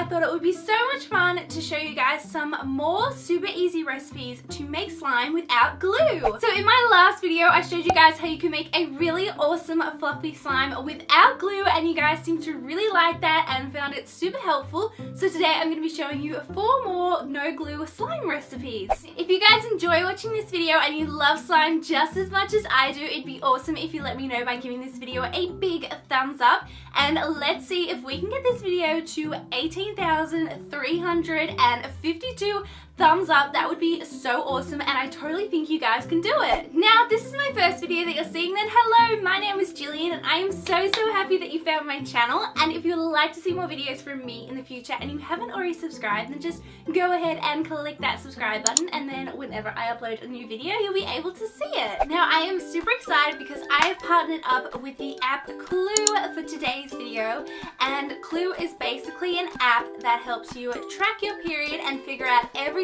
I thought it would be so much fun to show you guys some more super easy recipes to make slime without glue. So in my last video, I showed you guys how you can make a really awesome fluffy slime without glue, and you guys seemed to really like that and found it super helpful. So today I'm going to be showing you 4 more no glue slime recipes. If you guys enjoy watching this video and you love slime just as much as I do, it'd be awesome if you let me know by giving this video a big thumbs up. And let's see if we can get this video to 18,352 thumbs up. That would be so awesome, and I totally think you guys can do it. Now, this is my first video that you're seeing, then hello, my name is Jillian, and I am so happy that you found my channel. And if you would like to see more videos from me in the future and you haven't already subscribed, then just go ahead and click that subscribe button, and then whenever I upload a new video, you'll be able to see it. Now, I am super excited because I have partnered up with the app Clue for today's video, and Clue is basically an app that helps you track your period and figure out everything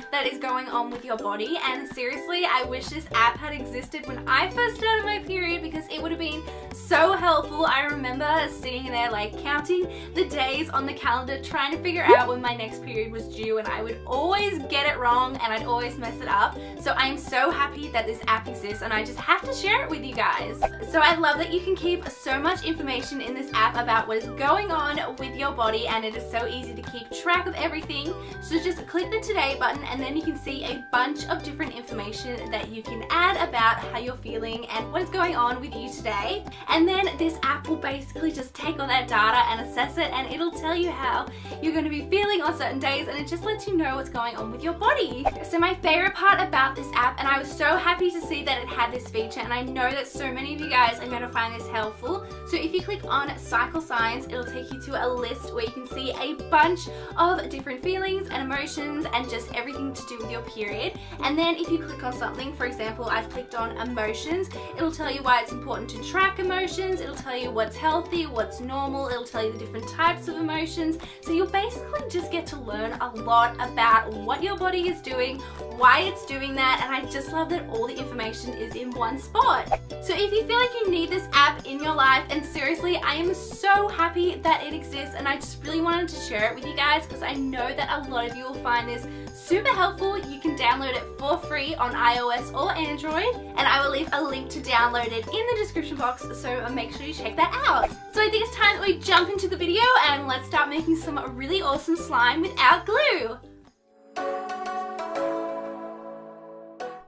that is going on with your body. And seriously, I wish this app had existed when I first started my period, because it would have been so helpful. I remember sitting there like counting the days on the calendar trying to figure out when my next period was due, and I would always get it wrong and I'd always mess it up. So I am so happy that this app exists, and I just have to share it with you guys. So I love that you can keep so much information in this app about what is going on with your body, and it is so easy to keep track of everything. So just click the today button, and then you can see a bunch of different information that you can add about how you're feeling and what is going on with you today. And then this app will basically just take all that data and assess it, and it'll tell you how you're going to be feeling on certain days, and it just lets you know what's going on with your body. So my favorite part about this app, and I was so happy to see that it had this feature, and I know that so many of you guys are going to find this helpful. So if you click on cycle signs, it'll take you to a list where you can see a bunch of different feelings and emotions and just everything to do with your period. And then if you click on something, for example, I've clicked on emotions, it'll tell you why it's important to track emotions, it'll tell you what's healthy, what's normal, it'll tell you the different types of emotions. So you'll basically just get to learn a lot about what your body is doing, why it's doing that, and I just love that all the information is in one spot. So if you feel like you need this app in your life, and seriously, I am so happy that it exists, and I just really wanted to share it with you guys because I know that a lot of you will find this super helpful. You can download it for free on iOS or Android, and I will leave a link to download it in the description box, so make sure you check that out. So I think it's time that we jump into the video and let's start making some really awesome slime without glue.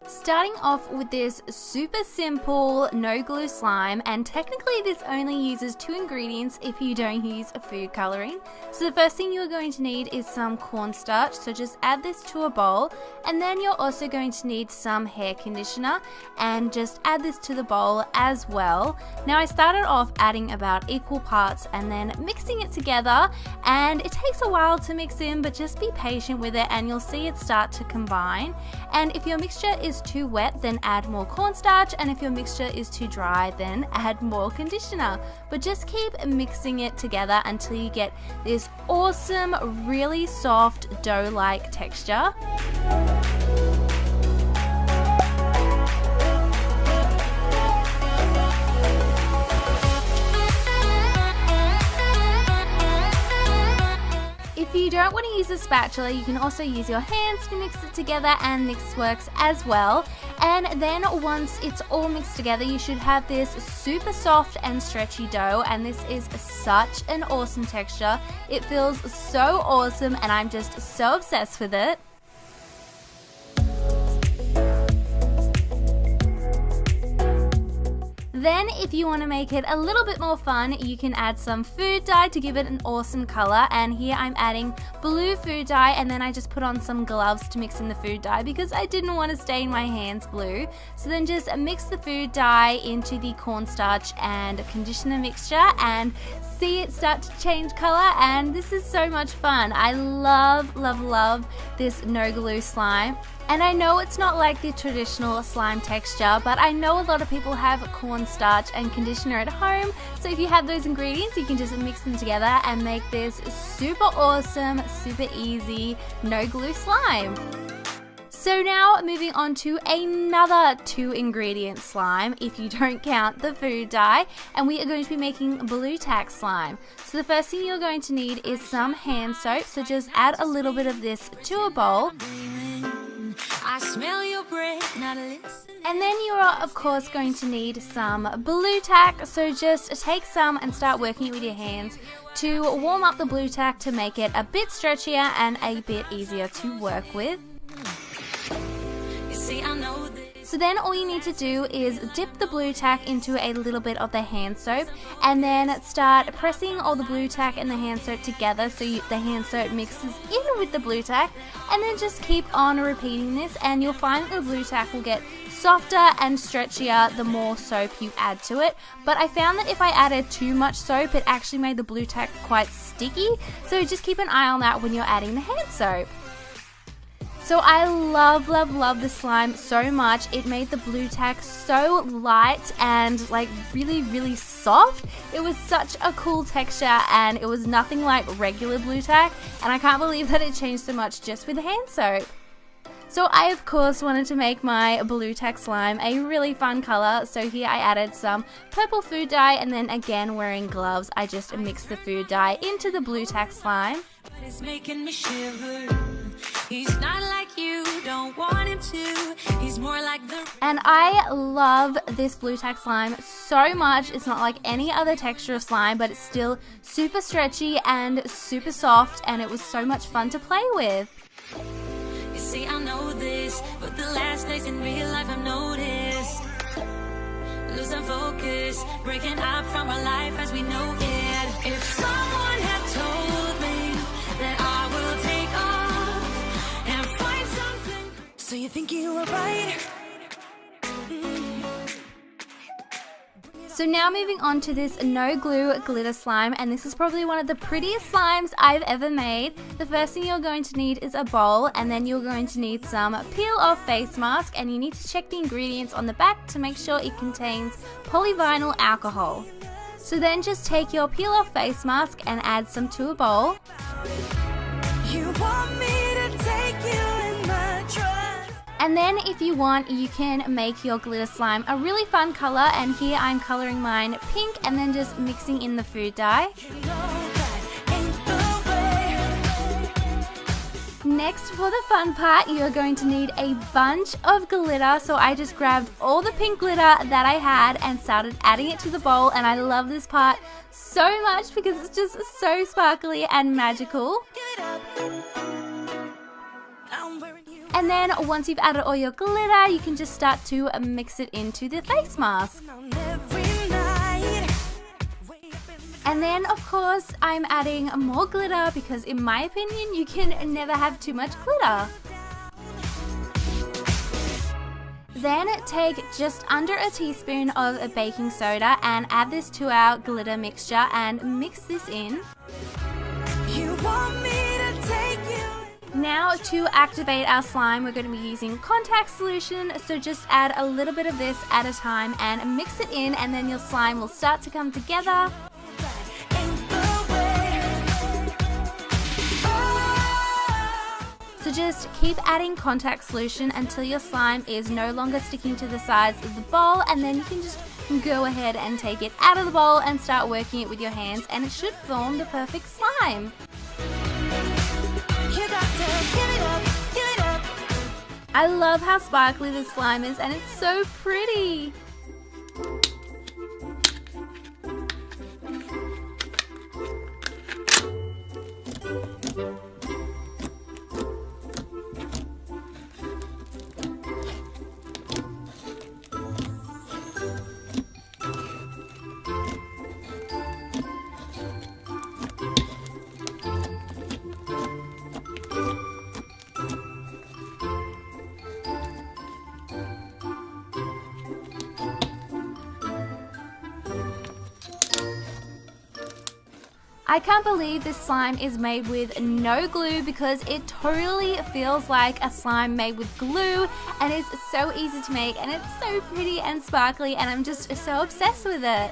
Starting off with this super simple no glue slime, and technically this only uses 2 ingredients if you don't use food coloring. So the first thing you're going to need is some cornstarch, so just add this to a bowl, and then you're also going to need some hair conditioner, and just add this to the bowl as well. Now I started off adding about equal parts and then mixing it together, and it takes a while to mix in, but just be patient with it and you'll see it start to combine. And if your mixture is too wet, then add more cornstarch, and if your mixture is too dry, then add more conditioner. But just keep mixing it together until you get this awesome, really soft dough-like texture. If you don't want to use a spatula, you can also use your hands to mix it together, and this works as well. And then once it's all mixed together, you should have this super soft and stretchy dough, and this is such an awesome texture. It feels so awesome, and I'm just so obsessed with it. Then if you want to make it a little bit more fun, you can add some food dye to give it an awesome color, and here I'm adding blue food dye, and then I just put on some gloves to mix in the food dye because I didn't want to stain my hands blue. So then just mix the food dye into the cornstarch and conditioner mixture and see it start to change color, and this is so much fun. I love, love, love this no glue slime. And I know it's not like the traditional slime texture, but I know a lot of people have cornstarch and conditioner at home, so if you have those ingredients, you can just mix them together and make this super awesome, super easy, no glue slime. So now moving on to another 2-ingredient slime, if you don't count the food dye, and we are going to be making blue tack slime. So the first thing you're going to need is some hand soap, so just add a little bit of this to a bowl. I smell your breath, not listen. And then you are of course going to need some blue tack, so just take some and start working it with your hands to warm up the blue tack to make it a bit stretchier and a bit easier to work with. You see, I know this. So then all you need to do is dip the blue tack into a little bit of the hand soap and then start pressing all the blue tack and the hand soap together so the hand soap mixes in with the blue tack, and then just keep on repeating this, and you'll find that the blue tack will get softer and stretchier the more soap you add to it. But I found that if I added too much soap, it actually made the blue tack quite sticky, so just keep an eye on that when you're adding the hand soap. So I love the slime so much. It made the blue tack so light and like really soft. It was such a cool texture and it was nothing like regular blue tack, and I can't believe that it changed so much just with hand soap. So I of course wanted to make my blue tack slime a really fun color, so here I added some purple food dye, and then again wearing gloves I just mixed the food dye into the blue tack slime. It's making me shiver. He's not like you, don't want him to. He's more like the... And I love this blue tack slime so much. It's not like any other texture of slime, but it's still super stretchy and super soft, and it was so much fun to play with. You see, I know this, but the last days in real life I've noticed. Losing focus, breaking up from our life as we know it. If someone had told me that I will take off and find something. So you think you were right? So now moving on to this no glue glitter slime, and this is probably one of the prettiest slimes I've ever made. The first thing you're going to need is a bowl, and then you're going to need some peel off face mask, and you need to check the ingredients on the back to make sure it contains polyvinyl alcohol. So then just take your peel off face mask and add some to a bowl. You want me to take you in my trust. And then if you want, you can make your glitter slime a really fun color, and here I'm coloring mine pink and then just mixing in the food dye. Next, for the fun part, you're going to need a bunch of glitter, so I just grabbed all the pink glitter that I had and started adding it to the bowl, and I love this part so much because it's just so sparkly and magical. And then once you've added all your glitter, you can just start to mix it into the face mask. And then of course I'm adding more glitter because in my opinion you can never have too much glitter. Then take just under a teaspoon of baking soda and add this to our glitter mixture and mix this in. You want me to take you. Now to activate our slime, we're going to be using contact solution, so just add a little bit of this at a time and mix it in, and then your slime will start to come together. So just keep adding contact solution until your slime is no longer sticking to the sides of the bowl, and then you can just go ahead and take it out of the bowl and start working it with your hands, and it should form the perfect slime. I love how sparkly this slime is, and it's so pretty. I can't believe this slime is made with no glue because it totally feels like a slime made with glue, and it's so easy to make and it's so pretty and sparkly, and I'm just so obsessed with it.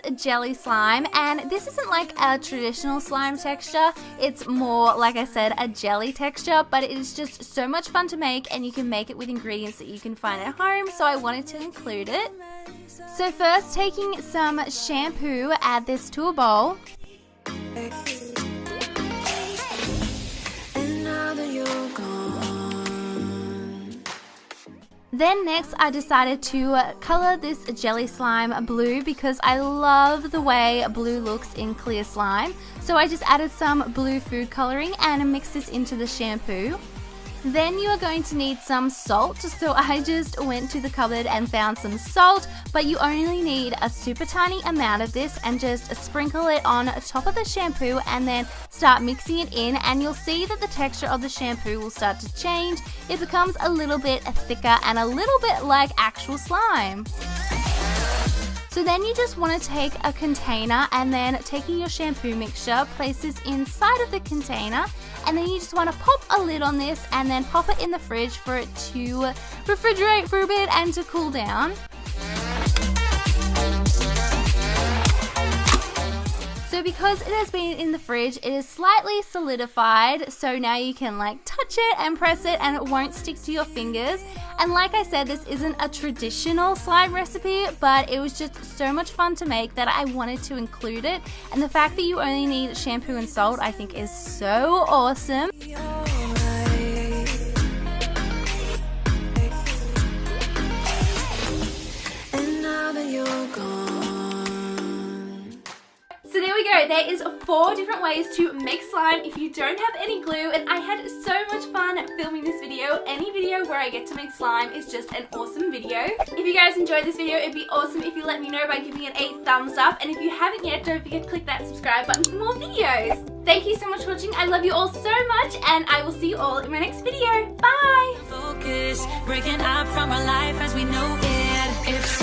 this jelly slime, and this isn't like a traditional slime texture. It's more, like I said, a jelly texture, but it is just so much fun to make, and you can make it with ingredients that you can find at home, so I wanted to include it. So first, taking some shampoo, add this to a bowl. Then next I decided to color this jelly slime blue because I love the way blue looks in clear slime. So I just added some blue food coloring and mixed this into the shampoo. Then you are going to need some salt, so I just went to the cupboard and found some salt, but you only need a super tiny amount of this, and just sprinkle it on top of the shampoo and then start mixing it in, and you'll see that the texture of the shampoo will start to change. It becomes a little bit thicker and a little bit like actual slime. So then you just want to take a container, and then taking your shampoo mixture, place this inside of the container, and then you just want to pop a lid on this and then pop it in the fridge for it to refrigerate for a bit and to cool down. So because it has been in the fridge, it is slightly solidified, so now you can like touch it and press it and it won't stick to your fingers. And like I said, this isn't a traditional slime recipe, but it was just so much fun to make that I wanted to include it. And the fact that you only need shampoo and salt, I think is so awesome. And now that you're gone. So there we go, there is 4 different ways to make slime if you don't have any glue, and I had so much fun filming this video. Any video where I get to make slime is just an awesome video. If you guys enjoyed this video, it'd be awesome if you let me know by giving it a thumbs up, and if you haven't yet, don't forget to click that subscribe button for more videos. Thank you so much for watching, I love you all so much, and I will see you all in my next video. Bye! Focus, breaking up from our life as we know it.